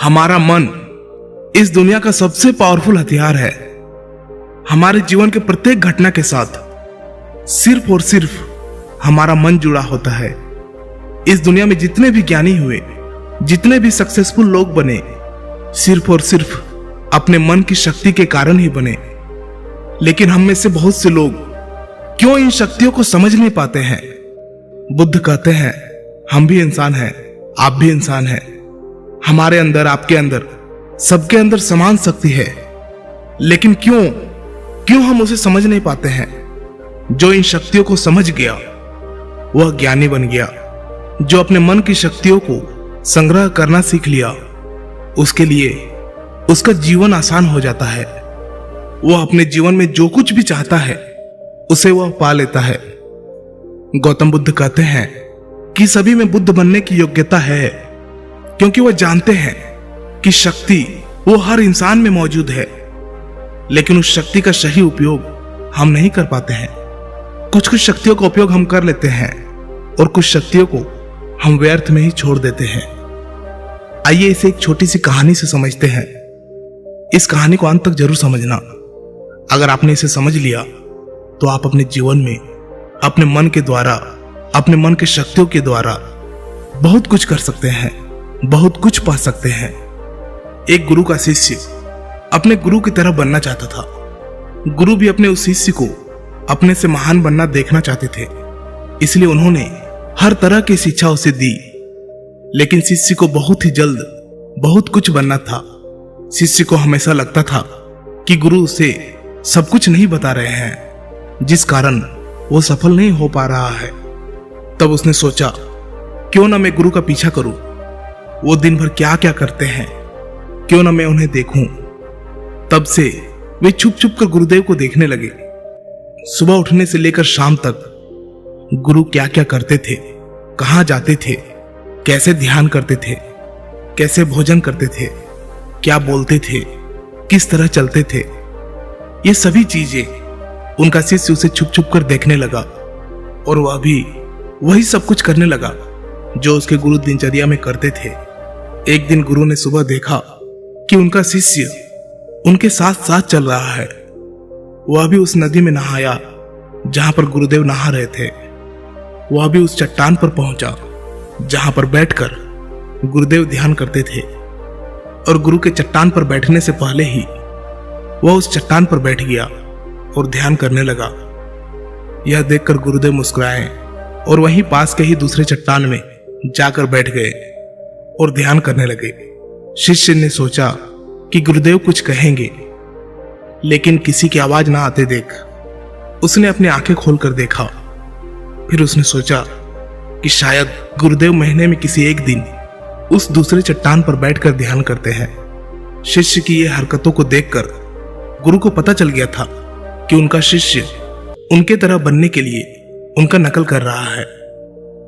हमारा मन इस दुनिया का सबसे पावरफुल हथियार है। हमारे जीवन के प्रत्येक घटना के साथ सिर्फ और सिर्फ हमारा मन जुड़ा होता है। इस दुनिया में जितने भी ज्ञानी हुए, जितने भी सक्सेसफुल लोग बने, सिर्फ और सिर्फ अपने मन की शक्ति के कारण ही बने। लेकिन हम में से बहुत से लोग क्यों इन शक्तियों को समझ नहीं पाते हैं? बुद्ध कहते हैं, हम भी इंसान हैं, आप भी इंसान हैं। हमारे अंदर, आपके अंदर, सबके अंदर समान शक्ति है। लेकिन क्यों हम उसे समझ नहीं पाते हैं? जो इन शक्तियों को समझ गया वह ज्ञानी बन गया। जो अपने मन की शक्तियों को संग्रह करना सीख लिया, उसके लिए उसका जीवन आसान हो जाता है। वह अपने जीवन में जो कुछ भी चाहता है उसे वह पा लेता है। गौतम बुद्ध कहते हैं कि सभी में बुद्ध बनने की योग्यता है, क्योंकि वह जानते हैं कि शक्ति वो हर इंसान में मौजूद है। लेकिन उस शक्ति का सही उपयोग हम नहीं कर पाते हैं। कुछ शक्तियों का उपयोग हम कर लेते हैं और कुछ शक्तियों को हम व्यर्थ में ही छोड़ देते हैं। आइए इसे एक छोटी सी कहानी से समझते हैं। इस कहानी को अंत तक जरूर समझना। अगर आपने इसे समझ लिया तो आप अपने जीवन में अपने मन के द्वारा, अपने मन की शक्तियों के द्वारा बहुत कुछ कर सकते हैं, बहुत कुछ पा सकते हैं। एक गुरु का शिष्य अपने गुरु की तरह बनना चाहता था। गुरु भी अपने उस शिष्य को अपने से महान बनना देखना चाहते थे, इसलिए उन्होंने हर तरह की शिक्षा उसे दी। लेकिन शिष्य को बहुत ही जल्द बहुत कुछ बनना था। शिष्य को हमेशा लगता था कि गुरु उसे सब कुछ नहीं बता रहे हैं, जिस कारण वो सफल नहीं हो पा रहा है। तब उसने सोचा, क्यों ना मैं गुरु का पीछा करूं। वो दिन भर क्या क्या करते हैं, क्यों ना मैं उन्हें देखूं। तब से वे छुप छुप कर गुरुदेव को देखने लगे। सुबह उठने से लेकर शाम तक गुरु क्या क्या करते थे, कहां जाते थे, कैसे ध्यान करते थे, कैसे भोजन करते थे, क्या बोलते थे, किस तरह चलते थे, ये सभी चीजें उनका शिष्य उसे छुप छुप कर देखने लगा। और वह भी वही सब कुछ करने लगा जो उसके गुरु दिनचर्या में करते थे। एक दिन गुरु ने सुबह देखा कि उनका शिष्य उनके साथ साथ चल रहा है। वह भी उस नदी में नहाया जहां पर गुरुदेव नहा रहे थे। वह भी उस चट्टान पर पहुंचा जहां पर बैठकर गुरुदेव ध्यान करते थे। और गुरु के चट्टान पर बैठने से पहले ही वह उस चट्टान पर बैठ गया और ध्यान करने लगा। यह देखकर गुरुदेव मुस्कुराए और वहीं पास के ही दूसरे चट्टान में जाकर बैठ गए और ध्यान करने लगे। शिष्य ने सोचा कि गुरुदेव कुछ कहेंगे, लेकिन किसी की आवाज ना आते देख उसने अपनी आंखें खोलकर देखा। फिर उसने सोचा कि शायद गुरुदेव महीने में किसी एक दिन उस दूसरे चट्टान पर बैठकर ध्यान करते हैं। शिष्य की ये हरकतों को देखकर गुरु को पता चल गया था कि उनका शिष्य उनके तरह बनने के लिए उनका नकल कर रहा है।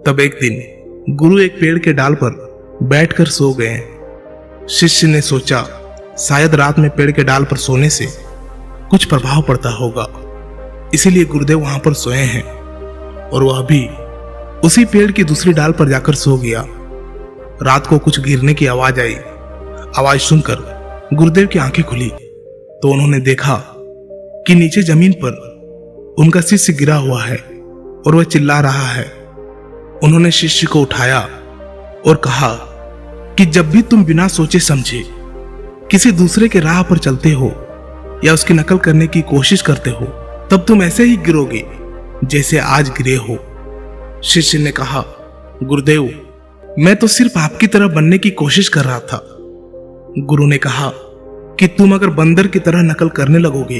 तब एक दिन गुरु एक पेड़ के डाल पर बैठकर सो गए। शिष्य ने सोचा शायद रात में पेड़ के डाल पर सोने से कुछ प्रभाव पड़ता होगा, इसीलिए गुरुदेव वहां पर सोए हैं। और वह भी उसी पेड़ की दूसरी डाल पर जाकर सो गया। रात को कुछ गिरने की आवाज आई। आवाज सुनकर गुरुदेव की आंखें खुली तो उन्होंने देखा कि नीचे जमीन पर उनका शिष्य गिरा हुआ है और वह चिल्ला रहा है। उन्होंने शिष्य को उठाया और कहा कि जब भी तुम बिना सोचे समझे किसी दूसरे के राह पर चलते हो या उसकी नकल करने की कोशिश करते हो, तब तुम ऐसे ही गिरोगे जैसे आज गिरे हो। शिष्य ने कहा, गुरुदेव मैं तो सिर्फ आपकी तरह बनने की कोशिश कर रहा था। गुरु ने कहा कि तुम अगर बंदर की तरह नकल करने लगोगे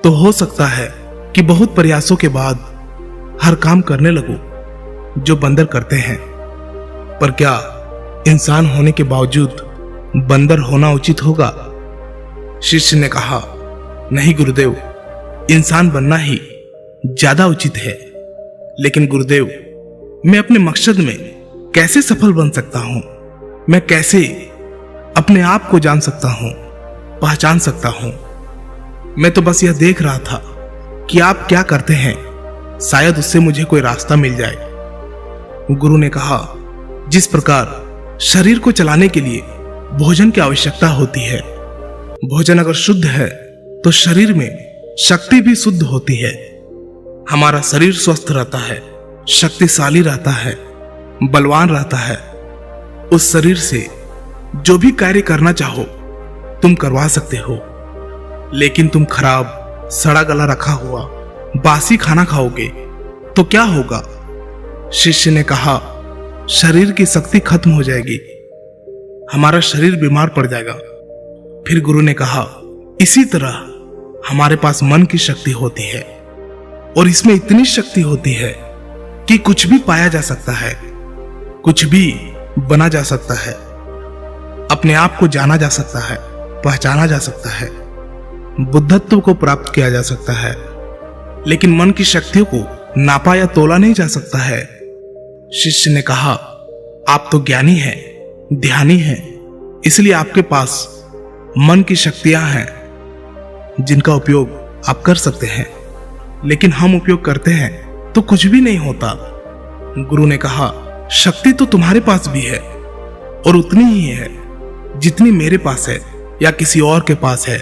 तो हो सकता है कि बहुत प्रयासों के बाद हर काम करने लगो जो बंदर करते हैं। पर क्या इंसान होने के बावजूद बंदर होना उचित होगा? शिष्य ने कहा, नहीं गुरुदेव, इंसान बनना ही ज्यादा उचित है। लेकिन गुरुदेव मैं अपने मकसद में कैसे सफल बन सकता हूं? मैं कैसे अपने आप को जान सकता हूं, पहचान सकता हूं? मैं तो बस यह देख रहा था कि आप क्या करते हैं, शायद उससे मुझे कोई रास्ता मिल जाए। गुरु ने कहा, जिस प्रकार शरीर को चलाने के लिए भोजन की आवश्यकता होती है। भोजन अगर शुद्ध है तो शरीर में शक्ति भी शुद्ध होती है। हमारा शरीर स्वस्थ रहता है, शक्तिशाली रहता है, बलवान रहता है। उस शरीर से जो भी कार्य करना चाहो तुम करवा सकते हो। लेकिन तुम खराब, सड़ा गला रखा हुआ बासी खाना खाओगे तो क्या होगा? शिष्य ने कहा, शरीर की शक्ति खत्म हो जाएगी, हमारा शरीर बीमार पड़ जाएगा। फिर गुरु ने कहा, इसी तरह हमारे पास मन की शक्ति होती है और इसमें इतनी शक्ति होती है कि कुछ भी पाया जा सकता है, कुछ भी बना जा सकता है, अपने आप को जाना जा सकता है, पहचाना जा सकता है, बुद्धत्व को प्राप्त किया जा सकता है। लेकिन मन की शक्तियों को नापा या तोला नहीं जा सकता है। शिष्य ने कहा, आप तो ज्ञानी हैं, ध्यानी हैं, इसलिए आपके पास मन की शक्तियां हैं जिनका उपयोग आप कर सकते हैं। लेकिन हम उपयोग करते हैं तो कुछ भी नहीं होता। गुरु ने कहा, शक्ति तो तुम्हारे पास भी है और उतनी ही है जितनी मेरे पास है या किसी और के पास है।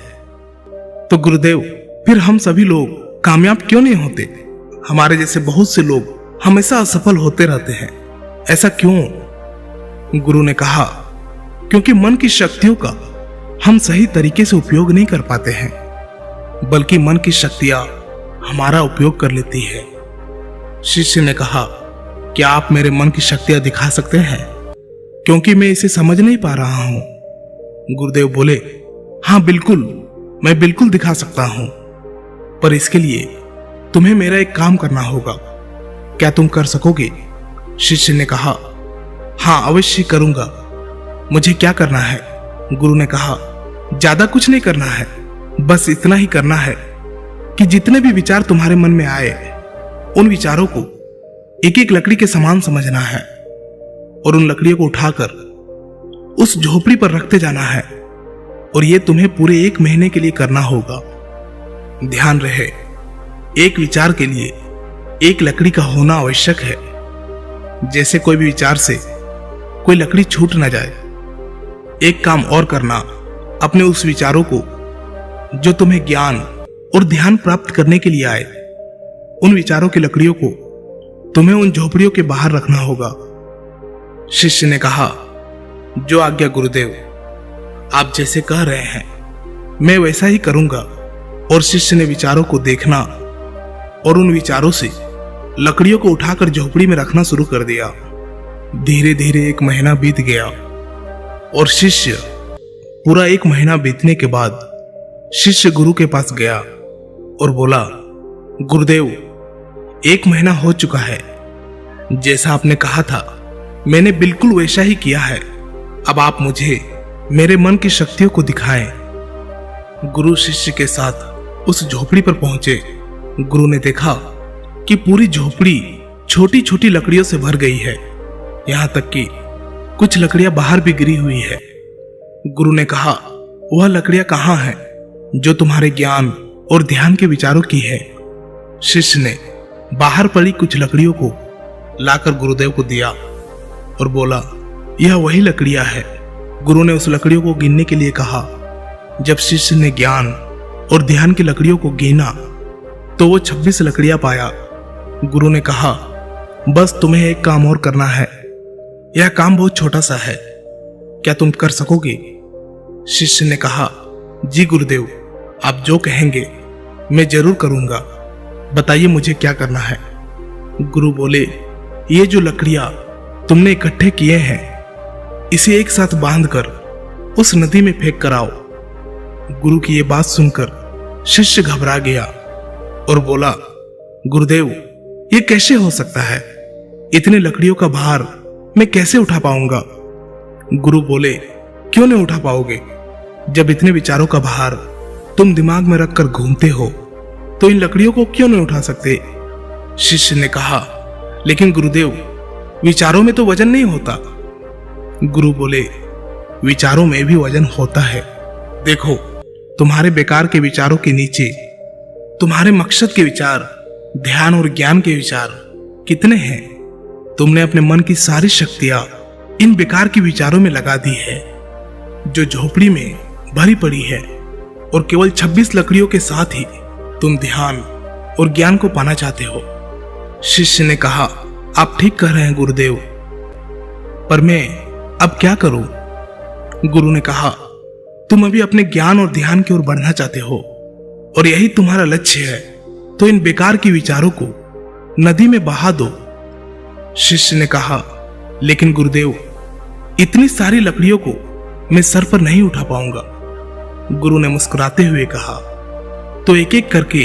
तो गुरुदेव, फिर हम सभी लोग कामयाब क्यों नहीं होते? हमारे जैसे बहुत से लोग हमेशा असफल होते रहते हैं, ऐसा क्यों? गुरु ने कहा, क्योंकि मन की शक्तियों का हम सही तरीके से उपयोग नहीं कर पाते हैं, बल्कि मन की शक्तियां हमारा उपयोग कर लेती है। शिष्य ने कहा, क्या आप मेरे मन की शक्तियां दिखा सकते हैं? क्योंकि मैं इसे समझ नहीं पा रहा हूं। गुरुदेव बोले, हाँ बिल्कुल, मैं बिल्कुल दिखा सकता हूं, पर इसके लिए तुम्हें मेरा एक काम करना होगा। क्या तुम कर सकोगे? शिष्य ने कहा, हाँ अवश्य करूंगा। मुझे क्या करना है? गुरु ने कहा, ज्यादा कुछ नहीं करना है, बस इतना ही करना है कि जितने भी विचार तुम्हारे मन में आए उन विचारों को एक एक लकड़ी के समान समझना है और उन लकड़ियों को उठाकर उस झोपड़ी पर रखते जाना है। और यह तुम्हें पूरे 1 महीने के लिए करना होगा। ध्यान रहे, एक विचार के लिए एक लकड़ी का होना आवश्यक है। जैसे कोई भी विचार से कोई लकड़ी छूट ना जाए। एक काम और करना, अपने उस विचारों को जो तुम्हें ज्ञान और ध्यान प्राप्त करने के लिए आए, उन विचारों की लकड़ियों को तुम्हें उन झोपड़ियों के बाहर रखना होगा। शिष्य ने कहा, जो आज्ञा गुरुदेव, आप जैसे कह रहे हैं मैं वैसा ही करूंगा। और शिष्य ने विचारों को देखना और उन विचारों से लकड़ियों को उठाकर झोपड़ी में रखना शुरू कर दिया। धीरे धीरे 1 महीना बीत गया और शिष्य पूरा 1 महीना बीतने के बाद शिष्य गुरु के पास गया और बोला, गुरुदेव, 1 महीना हो चुका है, जैसा आपने कहा था मैंने बिल्कुल वैसा ही किया है। अब आप मुझे मेरे मन की शक्तियों को दिखाएं। गुरु शिष्य के साथ उस झोपड़ी पर पहुंचे। गुरु ने देखा कि पूरी झोपड़ी छोटी छोटी लकड़ियों से भर गई है, यहां तक कि कुछ लकड़ियां बाहर भी गिरी हुई है। गुरु ने कहा, वह लकड़ियां कहां हैं जो तुम्हारे ज्ञान और ध्यान के विचारों की है? शिष्य ने बाहर पड़ी कुछ लकड़ियों को लाकर गुरुदेव को दिया और बोला, यह वही लकड़ियां है। गुरु ने उस लकड़ियों को गिनने के लिए कहा। जब शिष्य ने ज्ञान और ध्यान की लकड़ियों को गिना तो वो 26 लकड़ियां पाया। गुरु ने कहा, बस तुम्हें एक काम और करना है, यह काम बहुत छोटा सा है, क्या तुम कर सकोगे? शिष्य ने कहा, जी गुरुदेव, आप जो कहेंगे मैं जरूर करूंगा, बताइए मुझे क्या करना है। गुरु बोले, ये जो लकड़ियां तुमने इकट्ठे किए हैं, इसे एक साथ बांधकर उस नदी में फेंक कर आओ। गुरु की ये बात सुनकर शिष्य घबरा गया और बोला, गुरुदेव, ये कैसे हो सकता है? इतने लकड़ियों का भार मैं कैसे उठा पाऊंगा? गुरु बोले, क्यों नहीं उठा पाओगे? जब इतने विचारों का भार तुम दिमाग में रखकर घूमते हो तो इन लकड़ियों को क्यों नहीं उठा सकते? शिष्य ने कहा, लेकिन गुरुदेव, विचारों में तो वजन नहीं होता। गुरु बोले, विचारों में भी वजन होता है। देखो, तुम्हारे बेकार के विचारों के नीचे तुम्हारे मकसद के विचार, ध्यान और ज्ञान के विचार कितने हैं? तुमने अपने मन की सारी शक्तियां इन बेकार के विचारों में लगा दी है। जो झोपड़ी में भरी पड़ी है, और केवल 26 लकड़ियों के साथ ही तुम ध्यान और ज्ञान को पाना चाहते हो। शिष्य ने कहा, आप ठीक कह रहे हैं गुरुदेव, पर मैं अब क्या करूं? गुरु ने कहा, तुम अभी अपने ज्ञान और ध्यान की ओर बढ़ना चाहते हो और यही तुम्हारा लक्ष्य है, तो इन बेकार के विचारों को नदी में बहा दो। शिष्य ने कहा, लेकिन गुरुदेव, इतनी सारी लकड़ियों को मैं सर पर नहीं उठा पाऊंगा। गुरु ने मुस्कुराते हुए कहा, तो एक एक करके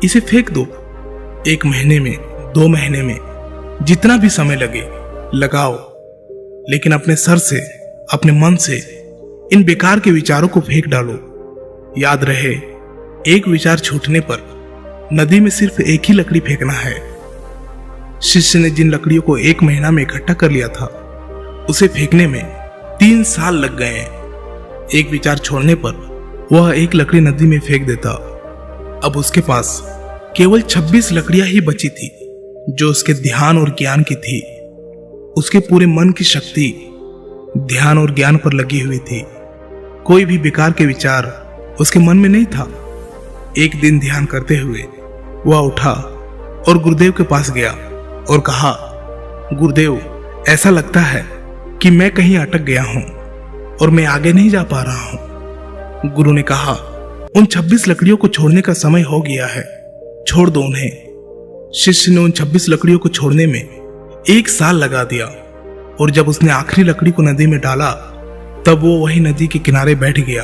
इसे फेंक दो। 1 महीने में, 2 महीने में, जितना भी समय लगे लगाओ, लेकिन अपने सर से, अपने मन से इन बेकार के विचारों को फेंक डालो। याद रहे, एक विचार छूटने पर नदी में सिर्फ एक ही लकड़ी फेंकना है। शिष्य ने जिन लकड़ियों को 1 महीना में इकट्ठा कर लिया था, उसे फेंकने में 3 साल लग गए। एक विचार छोड़ने पर वह एक लकड़ी नदी में फेंक देता। अब उसके पास केवल 26 लकड़ियां ही बची थी, जो उसके ध्यान और ज्ञान की थी। उसके पूरे मन की शक्ति ध्यान और ज्ञान पर लगी हुई थी। कोई भी बेकार के विचार उसके मन में नहीं था। एक दिन ध्यान करते हुए वह उठा और गुरुदेव के पास गया और कहा, गुरुदेव, ऐसा लगता है कि मैं कहीं अटक गया हूं और मैं आगे नहीं जा पा रहा हूं। गुरु ने कहा, उन 26 लकड़ियों को छोड़ने का समय हो गया है, छोड़ दो उन्हें। शिष्य ने उन 26 लकड़ियों को छोड़ने में 1 साल लगा दिया, और जब उसने आखिरी लकड़ी को नदी में डाला, तब वो वही नदी के किनारे बैठ गया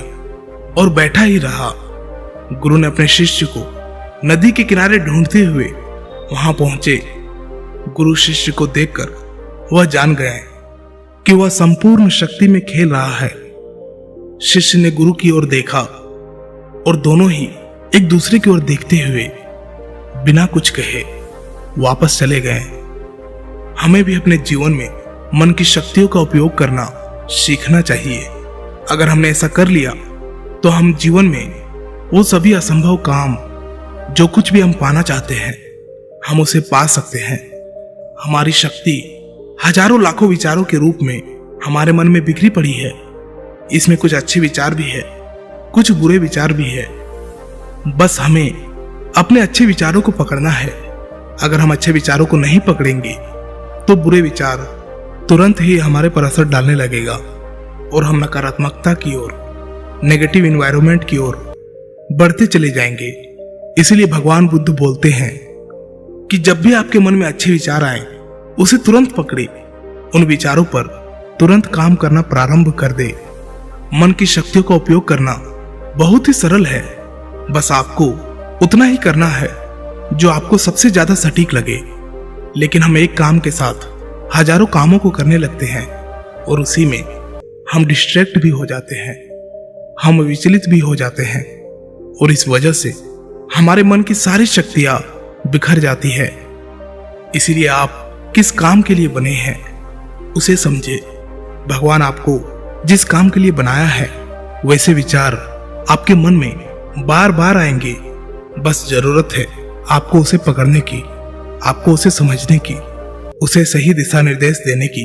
और बैठा ही रहा। गुरु ने अपने शिष्य को नदी के किनारे ढूंढते हुए वहां पहुंचे। गुरु शिष्य को देखकर वह जान गए कि वह संपूर्ण शक्ति में खेल रहा है। शिष्य ने गुरु की ओर देखा और दोनों ही एक दूसरे की ओर देखते हुए बिना कुछ कहे वापस चले गए। हमें भी अपने जीवन में मन की शक्तियों का उपयोग करना सीखना चाहिए। अगर हमने ऐसा कर लिया तो हम जीवन में वो सभी असंभव काम, जो कुछ भी हम पाना चाहते हैं, हम उसे पा सकते हैं। हमारी शक्ति हजारों लाखों विचारों के रूप में हमारे मन में बिखरी पड़ी है। इसमें कुछ अच्छे विचार भी है, कुछ बुरे विचार भी है। बस हमें अपने अच्छे विचारों को पकड़ना है। अगर हम अच्छे विचारों को नहीं पकड़ेंगे तो बुरे विचार तुरंत ही हमारे पर असर डालने लगेगा और हम नकारात्मकता की ओर, नेगेटिव एनवायरनमेंट की ओर बढ़ते चले जाएंगे। इसलिए भगवान बुद्ध बोलते हैं कि जब भी आपके मन में अच्छे विचार आए, उसे तुरंत पकड़े, उन विचारों पर तुरंत काम करना प्रारंभ कर दे। मन की शक्तियों का उपयोग करना बहुत ही सरल है। बस आपको उतना ही करना है जो आपको सबसे ज्यादा सटीक लगे। लेकिन हम एक काम के साथ हजारों कामों को करने लगते हैं और उसी में हम डिस्ट्रैक्ट भी हो जाते हैं, हम विचलित भी हो जाते हैं, और इस वजह से हमारे मन की सारी शक्तियां बिखर जाती है। इसीलिए आप किस काम के लिए बने हैं उसे समझे। भगवान आपको जिस काम के लिए बनाया है, वैसे विचार आपके मन में बार बार आएंगे। बस जरूरत है आपको उसे पकड़ने की, आपको उसे समझने की, उसे सही दिशा निर्देश देने की।